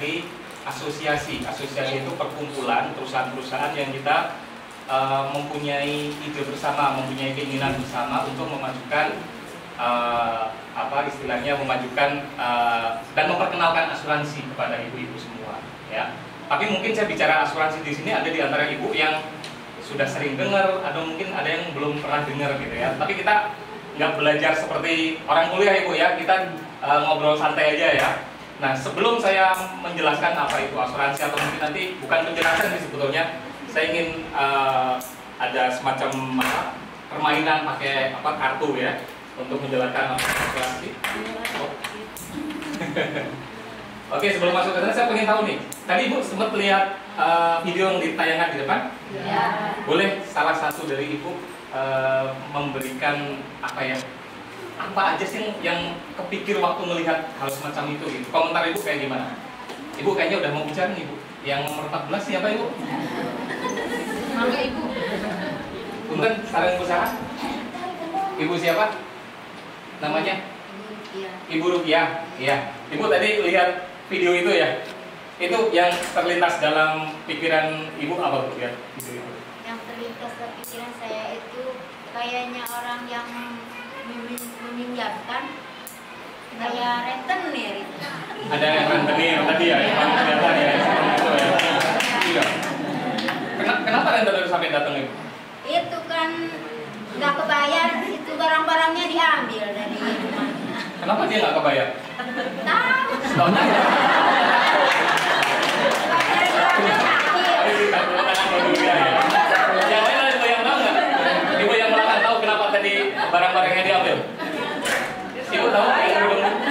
dari asosiasi. Asosiasi itu perkumpulan perusahaan-perusahaan yang kita mempunyai ide bersama, mempunyai keinginan bersama untuk memajukan istilahnya memajukan dan memperkenalkan asuransi kepada ibu-ibu semua, ya. Tapi mungkin saya bicara asuransi di sini ada di antara ibu yang sudah sering dengar, atau mungkin ada yang belum pernah dengar gitu ya. Tapi kita nggak belajar seperti orang kuliah ibu ya, kita ngobrol santai aja ya. Nah, sebelum saya menjelaskan apa itu asuransi, atau mungkin nanti bukan penjelasan sih sebetulnya, saya ingin ada semacam permainan pakai kartu ya untuk menjelaskan asuransi. Oke, sebelum masuk ke sana saya pengen tahu nih. Tadi Ibu sempat lihat video yang ditayangkan di depan? Ya. Boleh salah satu dari Ibu memberikan apa aja sih yang kepikir waktu melihat hal semacam itu gitu. Komentar Ibu kayak gimana? Ibu kayaknya udah mau bicara nih, Bu. Yang nomor 14 siapa Ibu? Mangga Ibu. Punten, saran usaha. Ibu siapa? Namanya? Ibu Rupiah. Iya. Ibu tadi lihat video itu ya? Itu yang terlintas dalam pikiran Ibu apa Bu ya? Yang terlintas dalam pikiran saya itu kayaknya orang yang meminjamkan kayak rentenir itu. Ada yang rentenir tadi ya, yang kelihatan ya, itu ya. Iya. Kenapa rentenir sampai datang Ibu? Itu kan nggak kebayar, itu barang-barangnya diambil dari rumahnya. Kenapa dia nggak kebayar? Tahu. Tahunya ya? Yang lain ada yang tahu nggak? Ibu yang belakang tahu kenapa tadi barang-barangnya diambil? Ibu tahu?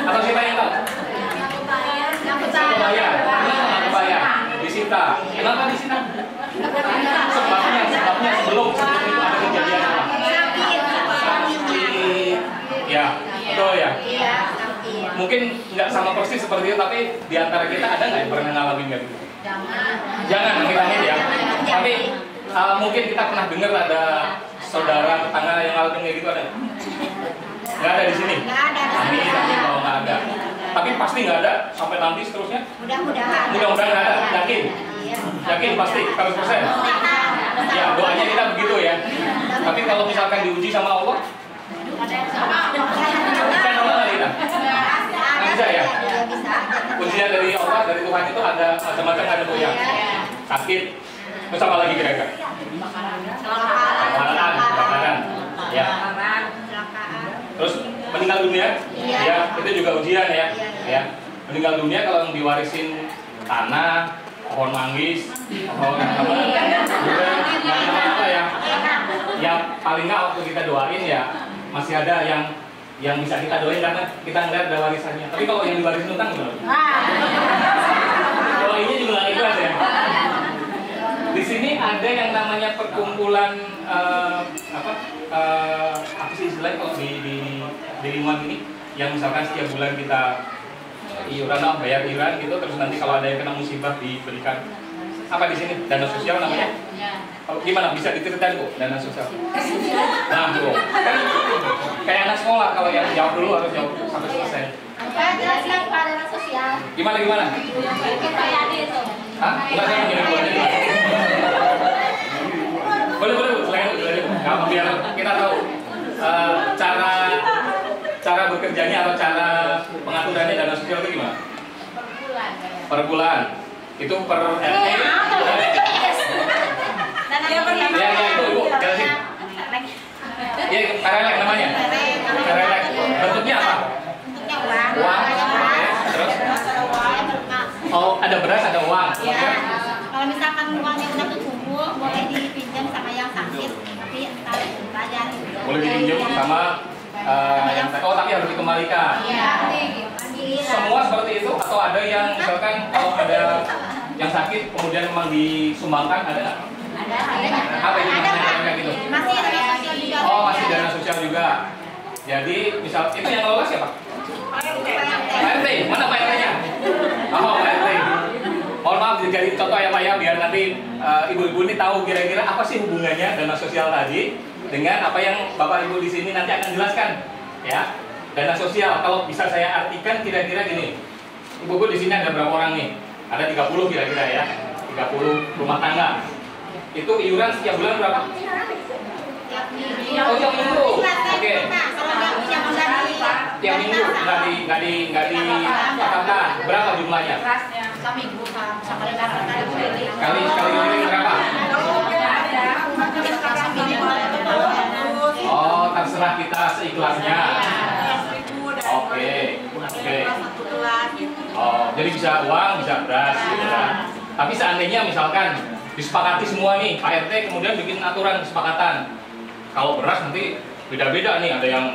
Atau siapa yang tahu? Nggak Kebayar. Nggak kebayar. Disita. Kenapa disita? Sebabnya sebelum itu ada kejadian apa? Ya, betul ya. Mungkin nggak sama persis seperti itu, tapi di antara kita ada nggak yang pernah ngalamin nggak? Jangan amit-amit ya. Tapi mungkin kita pernah dengar ada saudara tetangga yang ngalamin kayak gitu, ada? Nggak ada di sini. Amin, kalau nggak ada. Tapi pasti nggak ada sampai nanti seterusnya. Mudah-mudahan. Mudah-mudahan nggak ada. Yakin? Yakin pasti 100%. Ya, doanya kita begitu ya. Tapi kalau misalkan diuji sama Allah, bukan Allah nggak kita. Nggak bisa ya. Ujian dari Allah, dari Tuhan itu ada macam-macam, ada Bu ya. Sakit, terus apa lagi kira-kira? Kebakaran, ya. Terus meninggal dunia, ya itu juga ujian ya. Ya, meninggal dunia kalau yang diwarisin tanah, pohon manggis, pohon apa ya? Ya paling nggak waktu kita doain ya masih ada yang bisa kita doain karena kita ngeliat ada warisannya. Tapi kalau yang diwarisin utang gimana? Doainya juga nggak ikhlas ya. Di sini ada yang namanya perkumpulan apa sih istilahnya kalau di lingkungan ini, yang misalkan setiap bulan kita iuran, bayar iuran gitu, terus nanti kalau ada yang kena musibah diberikan apa di sini dana sosial namanya. Kalau gimana bisa diceritain Bu dana sosial? Nah tuh kan kayak anak sekolah, kalau yang jawab dulu harus jawab sampai selesai. Jelaskan Pak dana sosial. Gimana? Kayak itu. Hah? Enggak, saya gini Bu. Boleh Bu, silakan biar kita tahu cara bekerjanya atau cara pengaturannya dana sosial itu gimana? Per bulan. Itu per RT. Ya itu Ibu, jelasin. Ya, karelek namanya. Karelek. Bentuknya apa? Bentuknya uang. Uang. Oke. Terus? Oh, ada beras, ada uang. Ya. Kalau misalkan uangnya udah terkumpul, boleh dipinjam sama yang sakit, tapi entar bayar. Boleh dipinjam sama tapi harus dikembalikan. Iya. Semua seperti itu atau ada yang misalkan kalau ada yang sakit kemudian memang disumbangkan, ada nggak? Ada. Apa itu namanya gitu? Masih dana sosial juga. Oh, masih dana sosial juga. Jadi misal itu yang lolos siapa? Pak RT. Mana Pak RT-nya? Oh, Pak RT. Mohon maaf jadi contoh ya Pak ya, biar nanti ibu-ibu ini tahu kira-kira apa sih hubungannya dana sosial tadi dengan apa yang Bapak Ibu di sini nanti akan jelaskan. Ya, dana sosial kalau bisa saya artikan kira-kira gini. Ibu-ibu di sini ada berapa orang nih? Ada 30 kira-kira ya. 30 rumah tangga. Itu iuran setiap bulan berapa? Tiap minggu. Oh, tiap minggu. Oke. Kalau yang Tiap minggu nggak dikatakan berapa jumlahnya? seminggu sama lebaran Kali berapa? Oh, terserah kita seikhlasnya. Oke. Oh, jadi bisa uang, bisa beras, gitu kan. Tapi seandainya misalkan disepakati semua nih, Pak RT kemudian bikin aturan kesepakatan. Kalau beras nanti beda-beda nih, ada yang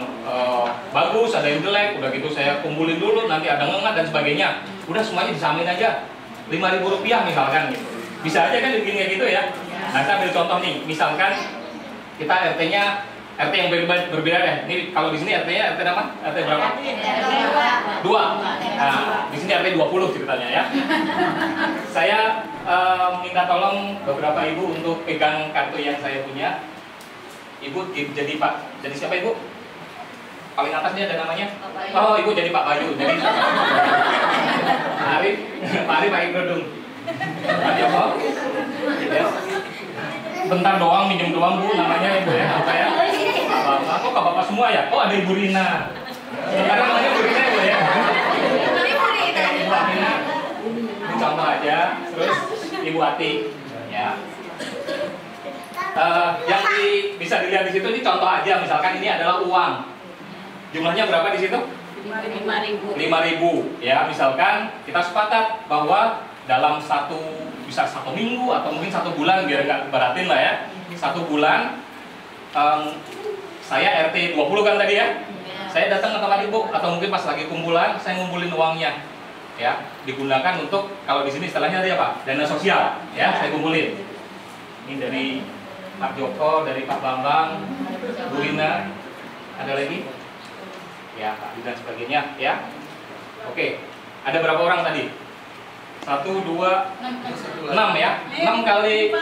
bagus, ada yang jelek, udah gitu saya kumpulin dulu, nanti ada ngengat dan sebagainya. Udah semuanya disamain aja, Rp5.000 misalkan gitu. Bisa aja kan bikin kayak gitu ya. Nah, saya ambil contoh nih, misalkan kita RT yang berbeda deh. Ini kalau di sini RT-nya RT nama? RT berapa? 2. Nah, di sini RT 20 ceritanya ya. Saya minta tolong beberapa ibu untuk pegang kartu yang saya punya. Ibu jadi Pak, jadi siapa Ibu? Paling atasnya ada namanya? Oh, Ibu jadi Pak Bayu. Jadi Pak Arif pakai kerudung. Pak Joko. Ya. Bentar doang, minjem doang Bu, namanya Ibu ya. Apa ya? Bapak, kok Bapak semua ya? Oh, ada Ibu Rina. Sekarang namanya Ibu Rina Ibu ya. Oke, Ibu Amina. Ini contoh aja. Terus Ibu Ati. Ya. Yang bisa dilihat di situ ini contoh aja, misalkan ini adalah uang. Jumlahnya berapa di situ? 5.000 ya. Misalkan kita sepakat bahwa dalam bisa satu minggu atau mungkin 1 bulan, biar nggak beratin lah ya. 1 bulan saya RT 20 kan tadi ya. Saya datang ke tempat ibu atau mungkin pas lagi kumpulan saya ngumpulin uangnya ya, digunakan untuk, kalau di sini istilahnya apa? Dana sosial ya, saya kumpulin. Ini dari Pak Joko, dari Pak Bambang, Bu Rina, ada lagi? Ya, Pak dan sebagainya ya. Oke, ada berapa orang tadi? 1, 2, 6 ya. 6 kali.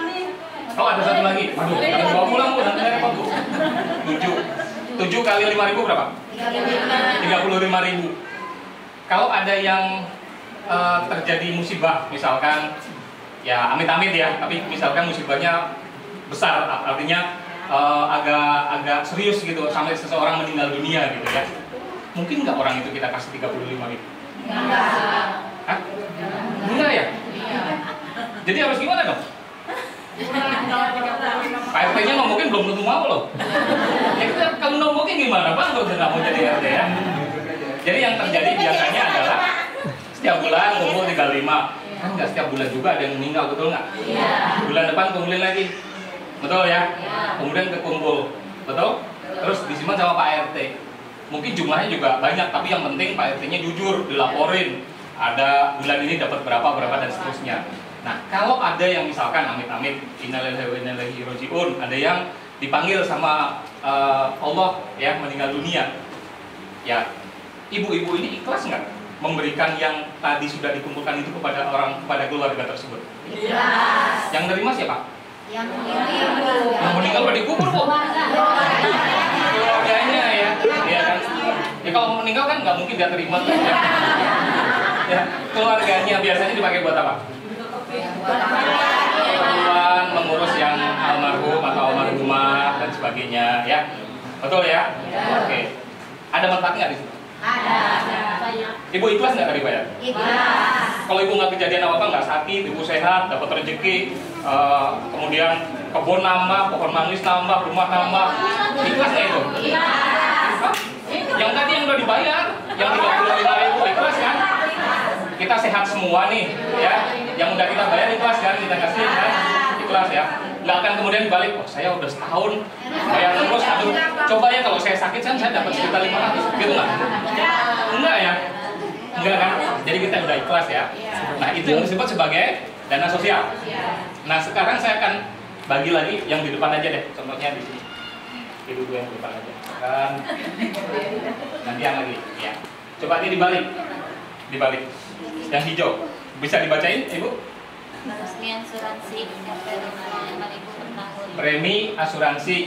Oh, ada satu lagi. Waduh, jangan bawa pulang Bu, nanti repot Bu. 7 kali 5.000 berapa? 35.000. Kalau ada yang terjadi musibah, misalkan ya amit-amit ya, tapi misalkan musibahnya besar, artinya agak serius gitu, sampai seseorang meninggal dunia gitu ya. Mungkin nggak orang itu kita kasih 35.000? Hah? Enggak ya? Jadi harus gimana dong? Pak RT-nya ngomongin belum tentu mau loh. Ya kita kalau ngomongin gimana Bang, kalau nggak mau jadi RT ya? Jadi yang terjadi biasanya adalah setiap bulan kumpul 35. Kan nggak setiap bulan juga ada yang meninggal, betul nggak? Bulan depan kumpulin lagi. Betul ya? Kemudian kekumpul, betul? Terus disimpan sama Pak RT. Mungkin jumlahnya juga banyak, tapi yang penting Pak RT-nya jujur, dilaporin. Ada bulan ini dapat berapa dan seterusnya. Nah, kalau ada yang misalkan amit-amit, innalillahi wa inna ilaihi raji'un, ada yang dipanggil sama Allah ya, meninggal dunia. Ya, ibu-ibu ini ikhlas nggak memberikan yang tadi sudah dikumpulkan itu kepada keluarga tersebut? Ikhlas. Yang nerima siapa? Yang meninggal udah dikubur kok. Keluarganya ya, ya kan. Ya kalau meninggal kan nggak mungkin dia terima. Ya, keluarganya biasanya dipakai buat apa? Keperluan mengurus yang almarhum atau almarhumah dan sebagainya, ya. Betul ya? Oke. Ada manfaat nggak di situ? Ada. Ibu ikhlas nggak tadi bayar? Ikhlas. Kalau ibu nggak kejadian apa-apa, nggak sakit, ibu sehat, dapat rezeki, kemudian kebun nambah, pohon manggis nambah, rumah nambah, ikhlas nggak itu? Ikhlas. Yang tadi yang udah dibayar, yang 35.000 ikhlas kan? Kita sehat semua nih, ya. Yang udah kita bayar ikhlas kan, kita kasih kan, ikhlas ya. Nggak akan kemudian balik, oh saya udah setahun bayar terus, aduh coba ya kalau saya sakit kan saya dapat sekitar 500, gitu nggak? Enggak ya? Enggak kan? Jadi kita udah ikhlas ya. Nah itu yang disebut sebagai dana sosial. Nah sekarang saya akan bagi lagi yang di depan aja deh, contohnya di sini. Ibu yang di depan aja. Kan nanti yang lagi, ya. Coba ini dibalik. Yang hijau bisa dibacain Ibu? Premi asuransi RP 25.000 per tahun. Premi asuransi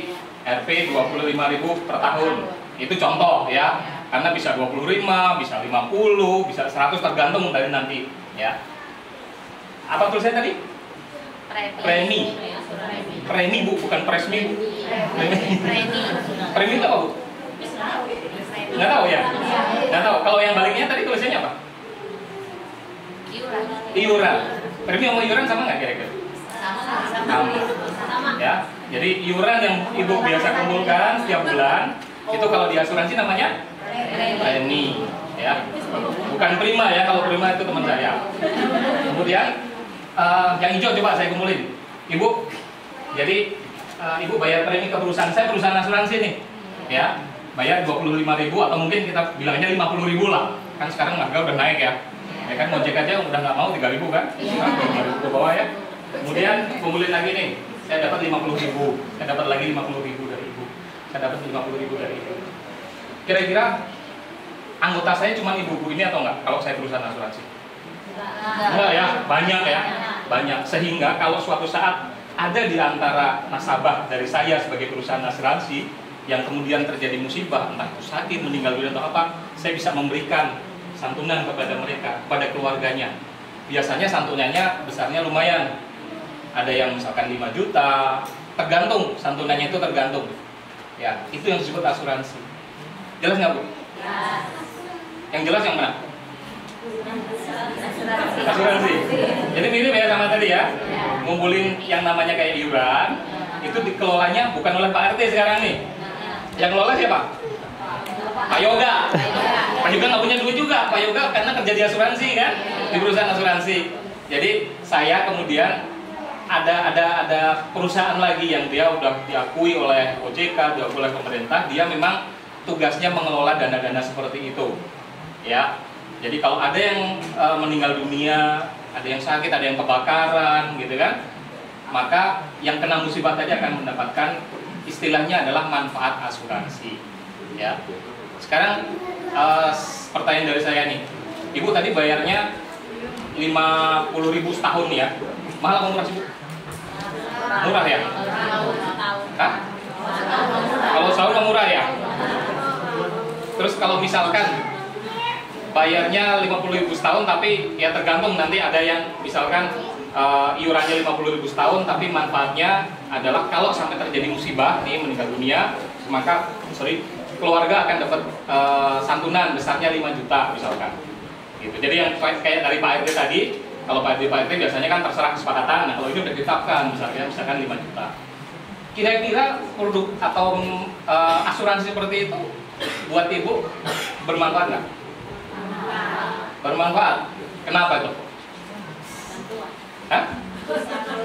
RP 25.000 per tahun. Itu contoh ya. Karena bisa 25, bisa 50, bisa 100 tergantung dari nanti ya. Apa tulisannya tadi? Premi. Premi Bu, bukan presmi Bu. Premi itu apa Bu? Nggak tahu ya? Nggak tahu. Kalau yang baliknya tadi tulisannya apa? Iuran. Premi sama iuran sama nggak kira-kira? Sama. Ya. Jadi iuran yang Ibu biasa kumpulkan setiap bulan itu kalau di asuransi namanya premi. Ya. Bukan prima ya. Kalau prima itu teman saya. Kemudian yang hijau coba saya kumpulin. Ibu. Jadi Ibu bayar premi ke perusahaan saya, perusahaan asuransi nih. Ya. Bayar 25.000 atau mungkin kita bilangnya 50.000 lah. Kan sekarang harga udah naik ya. Ya kan ngojek aja udah nggak mau 3.000 kan? 5.000 ke bawah ya. Kemudian kumpulin lagi nih. Saya dapat 50.000, saya dapat lagi 50.000 dari Ibu. Saya dapat 50.000 dari Ibu. Kira-kira anggota saya cuma ibu-ibu ini atau enggak kalau saya perusahaan asuransi? Enggak ya, banyak ya. Banyak. Sehingga kalau suatu saat ada di antara nasabah dari saya sebagai perusahaan asuransi yang kemudian terjadi musibah, entah itu sakit, meninggal dunia atau apa, saya bisa memberikan santunan kepada mereka, kepada keluarganya. Biasanya santunannya besarnya lumayan. Ada yang misalkan 5 juta, tergantung, santunannya itu tergantung. Ya, itu yang disebut asuransi. Jelas nggak Bu? Jelas. Yang jelas yang mana? Asuransi. Jadi mirip ya sama tadi ya. Ngumpulin yang namanya kayak iuran, itu dikelolanya bukan oleh Pak RT sekarang nih. Yang kelola siapa? Pak Yoga. Pak Yoga nggak punya duit juga. Pak Yoga karena kerja di asuransi kan, di perusahaan asuransi. Jadi saya kemudian ada perusahaan lagi yang dia udah diakui oleh OJK, diakui oleh pemerintah. Dia memang tugasnya mengelola dana-dana seperti itu. Ya. Jadi kalau ada yang meninggal dunia, ada yang sakit, ada yang kebakaran, gitu kan, maka yang kena musibah tadi akan mendapatkan istilahnya adalah manfaat asuransi. Ya. Sekarang pertanyaan dari saya nih, Ibu tadi bayarnya 50.000 setahun ya, mahal apa murah sih Bu? Murah ya? Hah? Kalau setahun murah ya? Terus kalau misalkan bayarnya 50.000 setahun, tapi ya tergantung nanti ada yang misalkan iurannya 50.000 setahun, tapi manfaatnya adalah kalau sampai terjadi musibah nih meninggal dunia, maka keluarga akan dapat santunan besarnya 5 juta misalkan. Gitu. Jadi yang kayak dari Pak RT tadi, kalau Pak RT biasanya kan terserah kesepakatan. Nah kalau ini udah ditetapkan misalkan 5 juta. Kira-kira produk atau asuransi seperti itu buat Ibu bermanfaat nggak? Bermanfaat. Kenapa itu? Hah?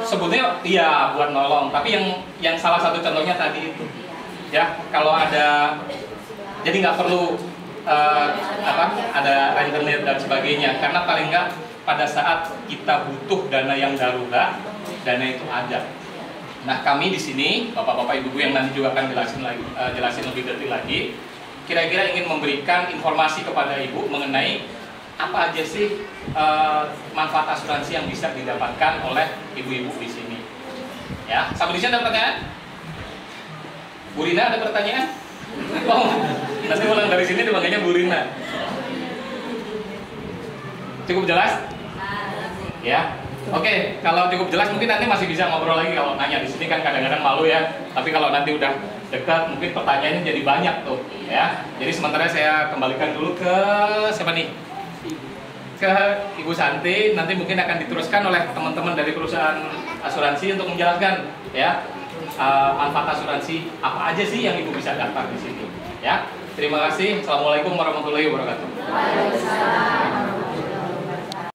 Sebutnya iya buat nolong. Tapi yang salah satu contohnya tadi itu, ya kalau ada, jadi nggak perlu ada rentenir dan sebagainya, karena paling nggak pada saat kita butuh dana yang darurat, dana itu ada. Nah kami di sini, bapak-bapak ibu-ibu yang nanti juga akan jelasin lebih detail lagi, kira-kira ingin memberikan informasi kepada ibu mengenai apa aja sih manfaat asuransi yang bisa didapatkan oleh ibu-ibu di sini. Ya, sampai di sini ada pertanyaan? Bu Rina ada pertanyaan? Oh, nanti pulang dari sini dipanggilnya Bu Rina. Cukup jelas? Ya. Oke, kalau cukup jelas mungkin nanti masih bisa ngobrol lagi. Kalau nanya di sini kan kadang-kadang malu ya. Tapi kalau nanti udah dekat mungkin pertanyaannya jadi banyak tuh, ya. Jadi sementara saya kembalikan dulu ke siapa nih? Ke Ibu Santi. Nanti mungkin akan diteruskan oleh teman-teman dari perusahaan asuransi untuk menjelaskan ya manfaat asuransi apa aja sih yang Ibu bisa dapat di sini. Ya. Terima kasih. Assalamualaikum warahmatullahi wabarakatuh.